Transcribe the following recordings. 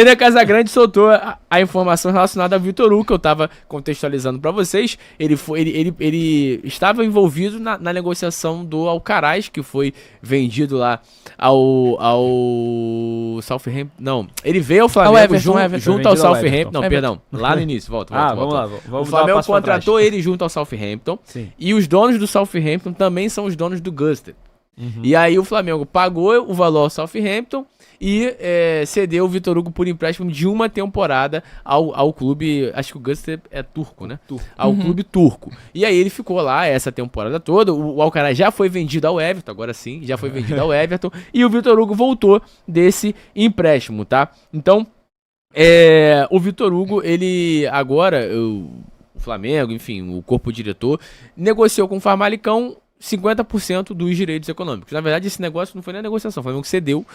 Renan Casagrande soltou a informação relacionada ao Vitor Hugo, que eu tava contextualizando pra vocês. Ele estava envolvido na negociação do Alcaraz, que foi vendido lá ao Southampton. Não, ele veio ao Flamengo junto ao Southampton. Não, perdão, lá no início, volta. Vamos lá. O Flamengo contratou ele junto ao Southampton. Sim. E os donos do Southampton também são os donos do Gusted. E aí o Flamengo pagou o valor ao Southampton e cedeu o Vitor Hugo por empréstimo de uma temporada ao clube, acho que o Gusted é turco, né? Ao clube turco. E aí ele ficou lá essa temporada toda, o Alcaraz já foi vendido ao Everton, agora sim, já foi vendido ao Everton, e o Vitor Hugo voltou desse empréstimo, tá? Então, o Vitor Hugo, ele agora, o Flamengo, enfim, o corpo diretor, negociou com o Famalicão 50% dos direitos econômicos. Na verdade, esse negócio não foi nem negociação. O Flamengo cedeu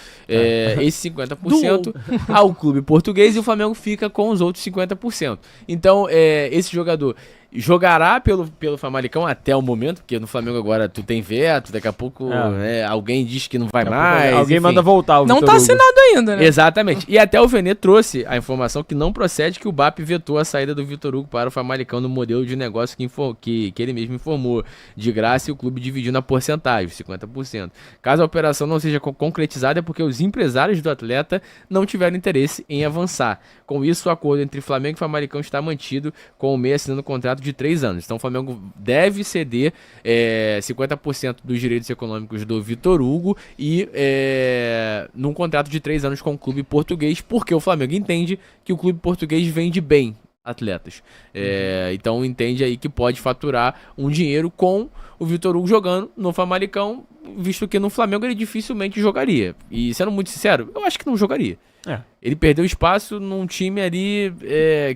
esse 50% ao clube português e o Flamengo fica com os outros 50%. Então, esse jogador jogará pelo Famalicão até o momento, porque no Flamengo agora tu tem veto, daqui a pouco alguém diz que não vai mais. Alguém enfim. manda voltar o Não Vitor tá Hugo. assinado ainda, né? Exatamente. E até o Vene trouxe a informação que não procede que o BAP vetou a saída do Vitor Hugo para o Famalicão no modelo de negócio que ele mesmo informou, de graça, e o clube dividiu na porcentagem, 50%. Caso a operação não seja concretizada é porque os empresários do atleta não tiveram interesse em avançar. Com isso, o acordo entre Flamengo e Famalicão está mantido, com o meia assinando um contrato de 3 anos. Então o Flamengo deve ceder 50% dos direitos econômicos do Vitor Hugo e num contrato de 3 anos com o clube português, porque o Flamengo entende que o clube português vende bem atletas. Então entende aí que pode faturar um dinheiro com o Vitor Hugo jogando no Famalicão, visto que no Flamengo ele dificilmente jogaria. E sendo muito sincero, eu acho que não jogaria. Ele perdeu espaço num time ali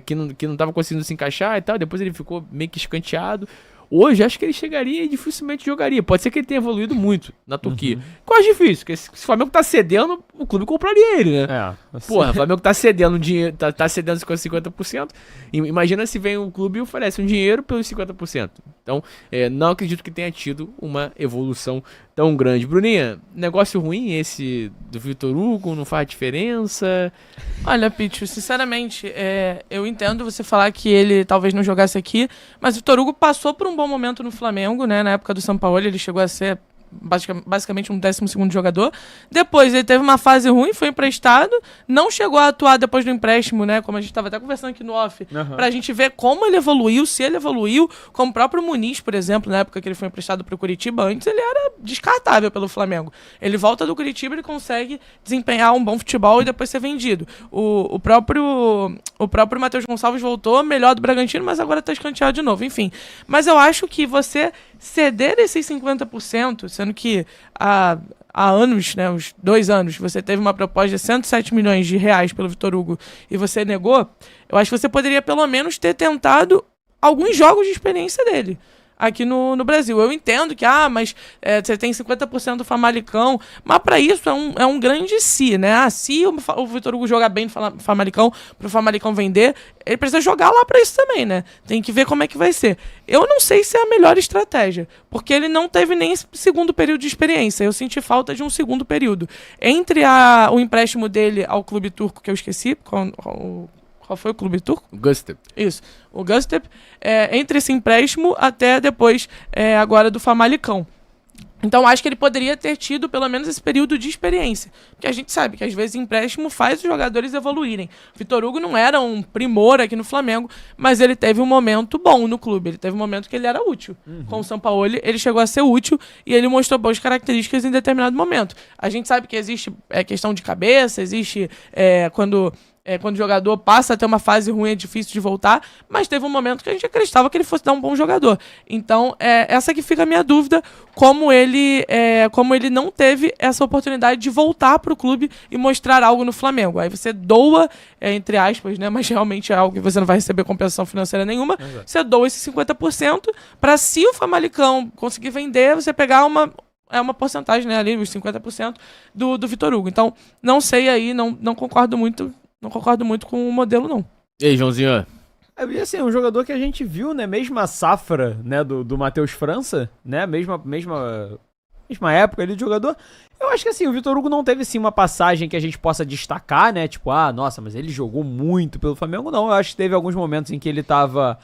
que não tava conseguindo se encaixar e tal, depois ele ficou meio que escanteado. Hoje, acho que ele chegaria e dificilmente jogaria. Pode ser que ele tenha evoluído muito na Turquia. Quase difícil, porque se o Flamengo tá cedendo, o clube compraria ele, né? Porra, o Flamengo tá cedendo dinheiro, tá cedendo 50%. Imagina se vem um clube e oferece um dinheiro pelos 50%. Então, não acredito que tenha tido uma evolução tão grande. Bruninha, negócio ruim esse do Vitor Hugo, não faz diferença? Olha, Pitch, sinceramente, eu entendo você falar que ele talvez não jogasse aqui, mas o Vitor Hugo passou por um bom momento no Flamengo, né? Na época do Sampaoli, ele chegou a ser basicamente um 12º jogador. Depois ele teve uma fase ruim, foi emprestado, não chegou a atuar depois do empréstimo, né? Como a gente estava até conversando aqui no off, pra gente ver como ele evoluiu, se ele evoluiu, como o próprio Muniz, por exemplo, na época que ele foi emprestado pro Curitiba, antes ele era descartável pelo Flamengo. Ele volta do Curitiba, ele consegue desempenhar um bom futebol e depois ser vendido. O próprio Matheus Gonçalves voltou, melhor do Bragantino, mas agora tá escanteado de novo, enfim. Mas eu acho que você ceder esses 50%, sendo que há anos, né, uns 2 anos, você teve uma proposta de 107 milhões de reais pelo Vitor Hugo e você negou, eu acho que você poderia pelo menos ter tentado alguns jogos de experiência dele aqui no Brasil. Eu entendo que, mas você tem 50% do Famalicão, mas para isso é um grande se, né? Se o Vitor Hugo jogar bem no Famalicão, pro Famalicão vender, ele precisa jogar lá para isso também, né? Tem que ver como é que vai ser. Eu não sei se é a melhor estratégia, porque ele não teve nem segundo período de experiência. Eu senti falta de um segundo período. Entre o empréstimo dele ao clube turco, que eu esqueci, qual foi o clube turco? Göztepe. Isso, o Göztepe. Entre esse empréstimo até depois, agora do Famalicão. Então, acho que ele poderia ter tido pelo menos esse período de experiência. Porque a gente sabe que às vezes empréstimo faz os jogadores evoluírem. Vitor Hugo não era um primor aqui no Flamengo, mas ele teve um momento bom no clube. Ele teve um momento que ele era útil. Com o Sampaoli, ele chegou a ser útil e ele mostrou boas características em determinado momento. A gente sabe que existe questão de cabeça, existe quando o jogador passa a ter uma fase ruim, é difícil de voltar, mas teve um momento que a gente acreditava que ele fosse dar um bom jogador. Então, essa que fica a minha dúvida, como ele não teve essa oportunidade de voltar para o clube e mostrar algo no Flamengo. Aí você doa, entre aspas, né, mas realmente é algo que você não vai receber compensação financeira nenhuma, você doa esse 50% para, se o Famalicão conseguir vender, você pegar uma porcentagem, né, ali, os 50% do Vitor Hugo. Então, não sei aí, não concordo muito. Não concordo muito com o modelo, não. E aí, Joãozinho? E assim, um jogador que a gente viu, né, mesma safra, né, do Matheus França, né, mesma mesma época ali de jogador. Eu acho que assim, o Vitor Hugo não teve assim uma passagem que a gente possa destacar, né? Tipo, nossa, mas ele jogou muito pelo Flamengo. Não, eu acho que teve alguns momentos em que ele tava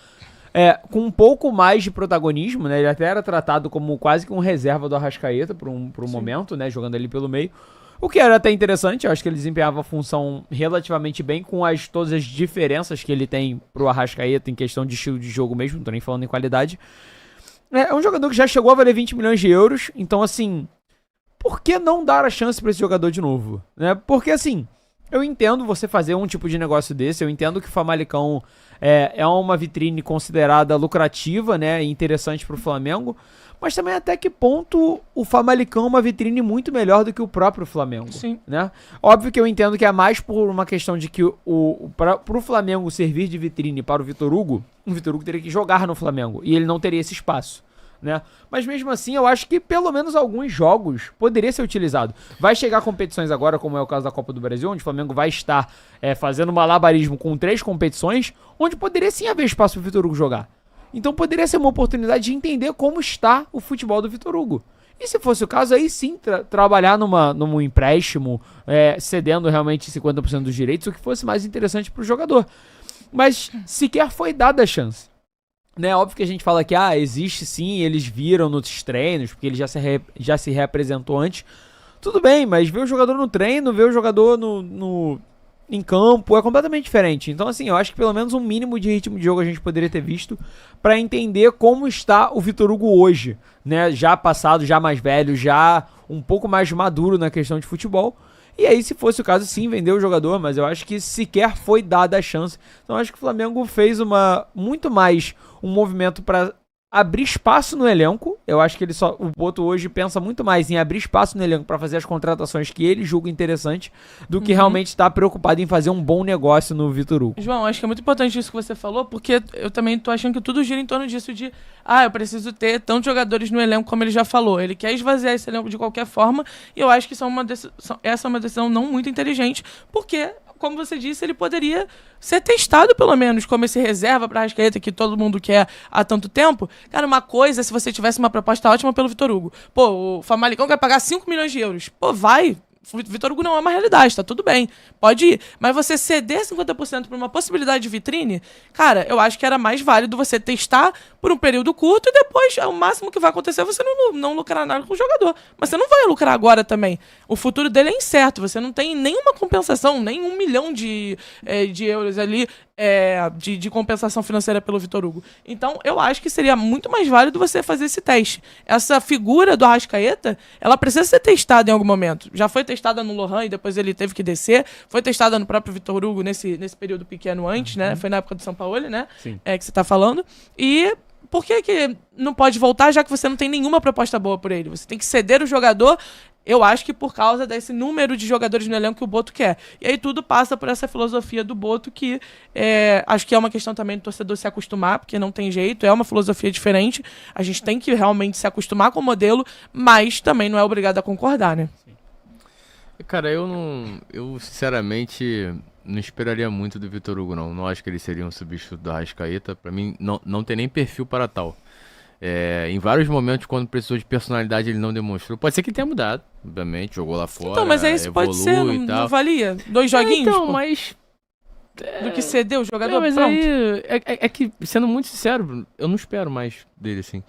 com um pouco mais de protagonismo, né? Ele até era tratado como quase que um reserva do Arrascaeta por um momento, né? Jogando ali pelo meio. O que era até interessante, eu acho que ele desempenhava a função relativamente bem com todas as diferenças que ele tem pro Arrascaeta em questão de estilo de jogo mesmo, não tô nem falando em qualidade. É um jogador que já chegou a valer 20 milhões de euros, então assim, por que não dar a chance pra esse jogador de novo? Né? Porque assim, eu entendo você fazer um tipo de negócio desse, eu entendo que o Famalicão é uma vitrine considerada lucrativa, né, e interessante pro Flamengo, mas também até que ponto o Famalicão é uma vitrine muito melhor do que o próprio Flamengo. Sim. Né? Óbvio que eu entendo que é mais por uma questão de que pro Flamengo servir de vitrine para o Vitor Hugo teria que jogar no Flamengo e ele não teria esse espaço. Né? Mas mesmo assim, eu acho que pelo menos alguns jogos poderia ser utilizado. Vai chegar competições agora, como é o caso da Copa do Brasil, onde o Flamengo vai estar fazendo malabarismo com 3 competições, onde poderia sim haver espaço para o Vitor Hugo jogar. Então poderia ser uma oportunidade de entender como está o futebol do Vitor Hugo. E se fosse o caso, aí sim trabalhar num empréstimo, cedendo realmente 50% dos direitos, o que fosse mais interessante para o jogador. Mas sequer foi dada a chance. Né, óbvio que a gente fala que existe sim, eles viram nos treinos, porque ele já se reapresentou antes. Tudo bem, mas ver o jogador no treino, ver o jogador em campo é completamente diferente. Então assim, eu acho que pelo menos um mínimo de ritmo de jogo a gente poderia ter visto para entender como está o Vitor Hugo hoje, né? Já passado, já mais velho, já um pouco mais maduro na questão de futebol. E aí, se fosse o caso, sim, vender o jogador, mas eu acho que sequer foi dada a chance. Então, eu acho que o Flamengo fez muito mais um movimento para abrir espaço no elenco. Eu acho que o Boto hoje pensa muito mais em abrir espaço no elenco para fazer as contratações que ele julga interessante do que realmente estar preocupado em fazer um bom negócio no Vitor Hugo. João, acho que é muito importante isso que você falou, porque eu também tô achando que tudo gira em torno disso de eu preciso ter tantos jogadores no elenco como ele já falou. Ele quer esvaziar esse elenco de qualquer forma e eu acho que essa é uma decisão não muito inteligente, porque como você disse, ele poderia ser testado pelo menos como esse reserva para Arrascaeta que todo mundo quer há tanto tempo. Cara, uma coisa é se você tivesse uma proposta ótima pelo Vitor Hugo. Pô, o Famalicão quer pagar 5 milhões de euros. Pô, vai. O Vitor Hugo não é uma realidade, tá tudo bem. Pode ir. Mas você ceder 50% para uma possibilidade de vitrine, cara, eu acho que era mais válido você testar por um período curto e depois, o máximo que vai acontecer é você não lucrar nada com o jogador. Mas você não vai lucrar agora também. O futuro dele é incerto. Você não tem nenhuma compensação, nem 1 milhão de euros ali de compensação financeira pelo Vitor Hugo. Então, eu acho que seria muito mais válido você fazer esse teste. Essa figura do Arrascaeta, ela precisa ser testada em algum momento. Já foi testada no Lohan e depois ele teve que descer. Foi testada no próprio Vitor Hugo nesse período pequeno antes, né? Foi na época do São Paulo, né? Sim. Que você tá falando. E por que não pode voltar, já que você não tem nenhuma proposta boa por ele? Você tem que ceder o jogador. Eu acho que por causa desse número de jogadores no elenco que o Boto quer. E aí tudo passa por essa filosofia do Boto que acho que é uma questão também do torcedor se acostumar, porque não tem jeito, é uma filosofia diferente. A gente tem que realmente se acostumar com o modelo, mas também não é obrigado a concordar, né? Cara, eu sinceramente não esperaria muito do Vitor Hugo, não. Não acho que ele seria um substituto do Arrascaeta. Pra mim, não tem nem perfil para tal. Em vários momentos, quando precisou de personalidade, ele não demonstrou. Pode ser que ele tenha mudado, obviamente, jogou lá fora. Então, mas é isso, pode ser, não valia? 2 joguinhos? Então, mas do que ceder o jogador, mas pronto. aí, é que, sendo muito sincero, eu não espero mais dele, assim.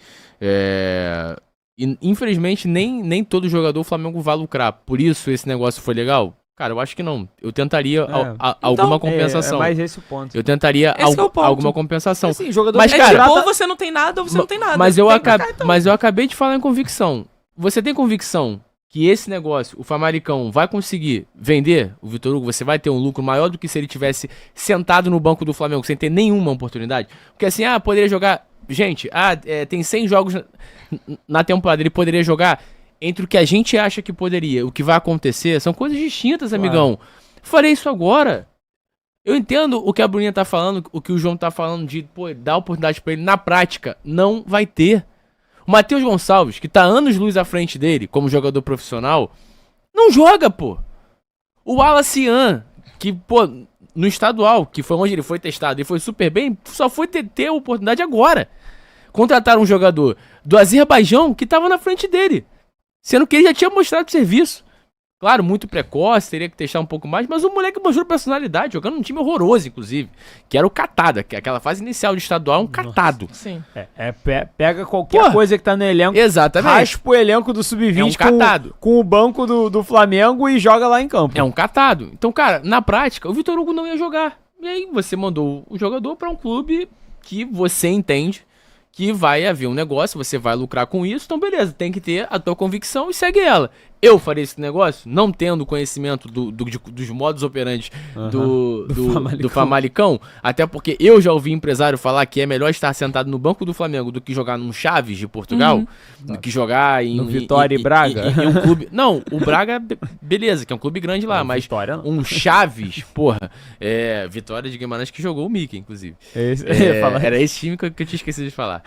E, infelizmente, nem todo jogador o Flamengo vai lucrar. Por isso, esse negócio foi legal? Cara, eu acho que não. Eu tentaria alguma compensação. É mais esse o ponto. Eu tentaria alguma compensação. Assim, jogador mas, cara, ou você não tem nada, ou você não tem nada. Mas eu acabei de falar em convicção. Você tem convicção que esse negócio, o Famalicão, vai conseguir vender o Vitor Hugo? Você vai ter um lucro maior do que se ele tivesse sentado no banco do Flamengo sem ter nenhuma oportunidade? Porque assim, poderia jogar... Gente, tem 100 jogos na temporada, ele poderia jogar entre o que a gente acha que poderia, o que vai acontecer, são coisas distintas, amigão. Farei isso agora. Eu entendo o que a Bruninha tá falando, o que o João tá falando de, dar oportunidade pra ele. Na prática, não vai ter. O Matheus Gonçalves, que tá anos-luz à frente dele, como jogador profissional, não joga, pô. O Wallace, que, no estadual, que foi onde ele foi testado e foi super bem, só foi ter a oportunidade agora. Contrataram um jogador do Azerbaijão que tava na frente dele. Sendo que ele já tinha mostrado serviço. Claro, muito precoce, teria que testar um pouco mais, mas o moleque mostrou personalidade, jogando num time horroroso, inclusive. Que era o Catada, que aquela fase inicial de estadual é um catado. Sim. Pega qualquer coisa que tá no elenco, Exatamente. raspa o elenco do Sub-20 É um catado. com o banco do Flamengo e joga lá em campo. É um catado. Então, cara, na prática, o Vitor Hugo não ia jogar. E aí você mandou o jogador pra um clube que você entende que vai haver um negócio, você vai lucrar com isso, então beleza, tem que ter a tua convicção e segue ela. Eu farei esse negócio, não tendo conhecimento dos modos operantes do Famalicão, até porque eu já ouvi empresário falar que é melhor estar sentado no banco do Flamengo do que jogar num Chaves de Portugal, do que jogar no Vitória e Braga. Em um clube. Não, o Braga, beleza, que é um clube grande lá, mas Vitória, não. um Chaves, porra, Vitória de Guimarães que jogou o Mickey, inclusive. Era esse time que eu tinha esquecido de falar.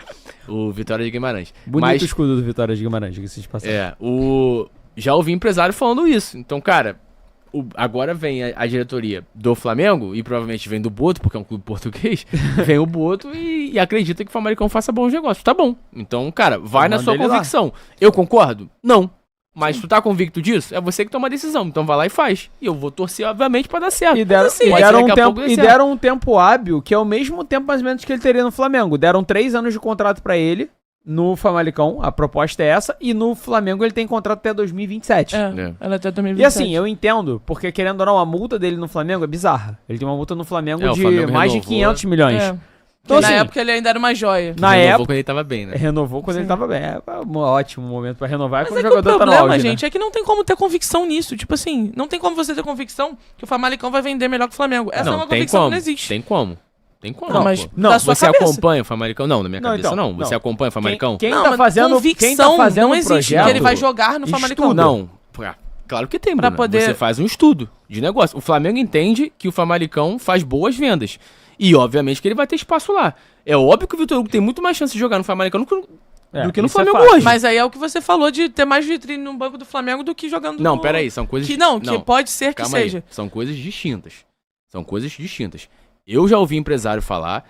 O Vitória de Guimarães. Bonito o escudo do Vitória de Guimarães, diga-se de passagem. Já ouvi empresário falando isso. Então, cara, agora vem a diretoria do Flamengo, e provavelmente vem do Boto, porque é um clube português, vem o Boto e acredita que o Famalicão faça bons negócios. Tá bom. Então, cara, vai na sua convicção. Eu concordo? Não. Mas tu tá convicto disso? É você que toma a decisão. Então vai lá e faz. E eu vou torcer, obviamente, pra dar certo. E deram um tempo hábil, que é o mesmo tempo mais ou menos que ele teria no Flamengo. Deram 3 anos de contrato pra ele no Famalicão, a proposta é essa, e no Flamengo ele tem contrato até 2027. Ela até 2027. E assim, eu entendo, porque querendo ou não, a multa dele no Flamengo é bizarra. Ele tem uma multa no Flamengo de Flamengo mais de 500 milhões. Então, na época ele ainda era uma joia. Renovou quando ele tava bem, né? Renovou quando ele tava bem. É um ótimo momento pra renovar. Mas quando o jogador tá no auge, problema, gente, é que não tem como ter convicção nisso. Tipo assim, não tem como você ter convicção que o Famalicão vai vender melhor que o Flamengo. Essa é uma convicção que não existe. Tem como. Não, mas não, você acompanha o Famalicão? Não, na minha cabeça não. Você acompanha o Famalicão? Quem tá fazendo não existe que ele vai jogar no Famalicão. Não. Claro que tem, Bruno. Você faz um estudo de negócio. O Flamengo entende que o Famalicão faz boas vendas. E, obviamente, que ele vai ter espaço lá. É óbvio que o Vitor Hugo tem muito mais chance de jogar no Famalicão do que no Flamengo hoje. Mas aí é o que você falou de ter mais vitrine no banco do Flamengo do que jogando no... Não, peraí, são coisas... Que pode ser que seja. Aí. São coisas distintas. Eu já ouvi empresário falar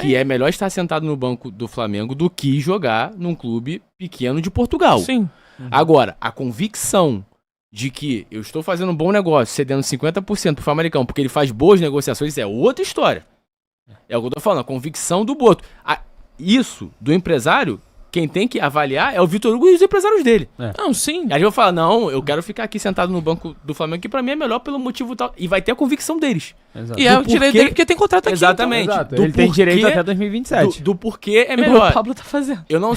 que é melhor estar sentado no banco do Flamengo do que jogar num clube pequeno de Portugal. Sim. Agora, a convicção de que eu estou fazendo um bom negócio, cedendo 50% pro Famalicão, porque ele faz boas negociações, é outra história. É o que eu tô falando, a convicção do Boto. Isso, do empresário, quem tem que avaliar é o Vitor Hugo e os empresários dele. Não, sim. Aí eu vou falar, não, eu quero ficar aqui sentado no banco do Flamengo, que pra mim é melhor pelo motivo tal. E vai ter a convicção deles. Exato. E é o direito dele porque tem contrato aqui. Exatamente. Então. Ele tem direito até 2027. Do porquê é melhor. O Pablo tá fazendo. Eu não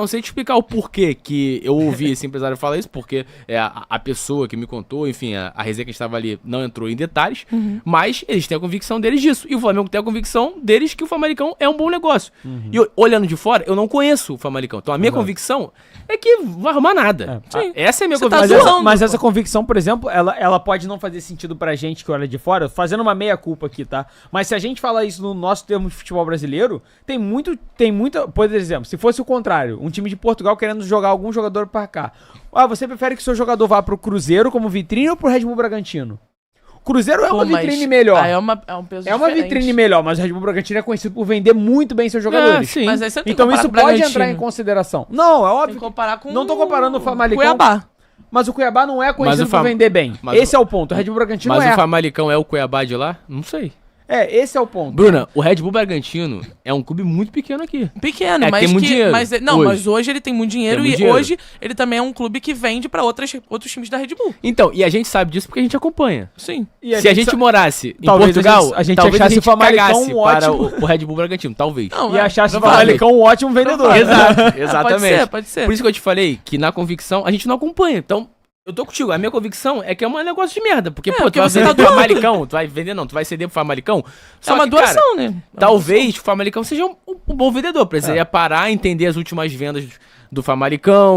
sei te explicar o porquê que eu ouvi esse empresário falar isso, porque a pessoa que me contou, enfim, a resenha que estava ali não entrou em detalhes, mas eles têm a convicção deles disso. E o Flamengo tem a convicção deles que o Famalicão é um bom negócio. E olhando de fora, eu não conheço o Famalicão. Então a minha convicção é que não vai arrumar nada. Essa é a minha convicção. Mas essa convicção, por exemplo, ela pode não fazer sentido pra gente que olha de fora, fazendo uma meia-culpa aqui, tá? Mas se a gente falar isso no nosso termo de futebol brasileiro, tem muita... Por exemplo, se fosse o contrário, um time de Portugal querendo jogar algum jogador pra cá. Você prefere que o seu jogador vá pro Cruzeiro como vitrine ou pro Red Bull Bragantino? Cruzeiro é uma vitrine melhor. É um peso uma vitrine melhor, mas o Red Bull Bragantino é conhecido por vender muito bem seus jogadores. Sim. Mas aí você tem então isso pode entrar em consideração. Não, é óbvio. Tem que comparar com não tô comparando o Famalicão. Cuiabá. Mas o Cuiabá não é conhecido por vender bem. Esse é o ponto. O Red Bull Bragantino Mas o Famalicão é o Cuiabá de lá? Não sei. Esse é o ponto. Bruna, o Red Bull Bragantino é um clube muito pequeno aqui. Pequeno, mas tem muito dinheiro. Mas hoje ele tem muito dinheiro hoje ele também é um clube que vende pra outros times da Red Bull. Então, e a gente sabe disso porque a gente acompanha. Sim. Se a gente morasse em Portugal, a gente talvez achasse o Famalicão um para ótimo... o Red Bull Bragantino, talvez. E achasse o Famalicão um ótimo vendedor. Exato, exatamente. Pode ser. Por isso que eu te falei que na convicção a gente não acompanha. Então, eu tô contigo. A minha convicção é que é um negócio de merda. Porque, tu vai vender pro Famalicão, tu vai vender não, tu vai ceder pro Famalicão. É uma doação, né? Talvez o Famalicão seja um bom vendedor. Precisaria parar, entender as últimas vendas do Famalicão.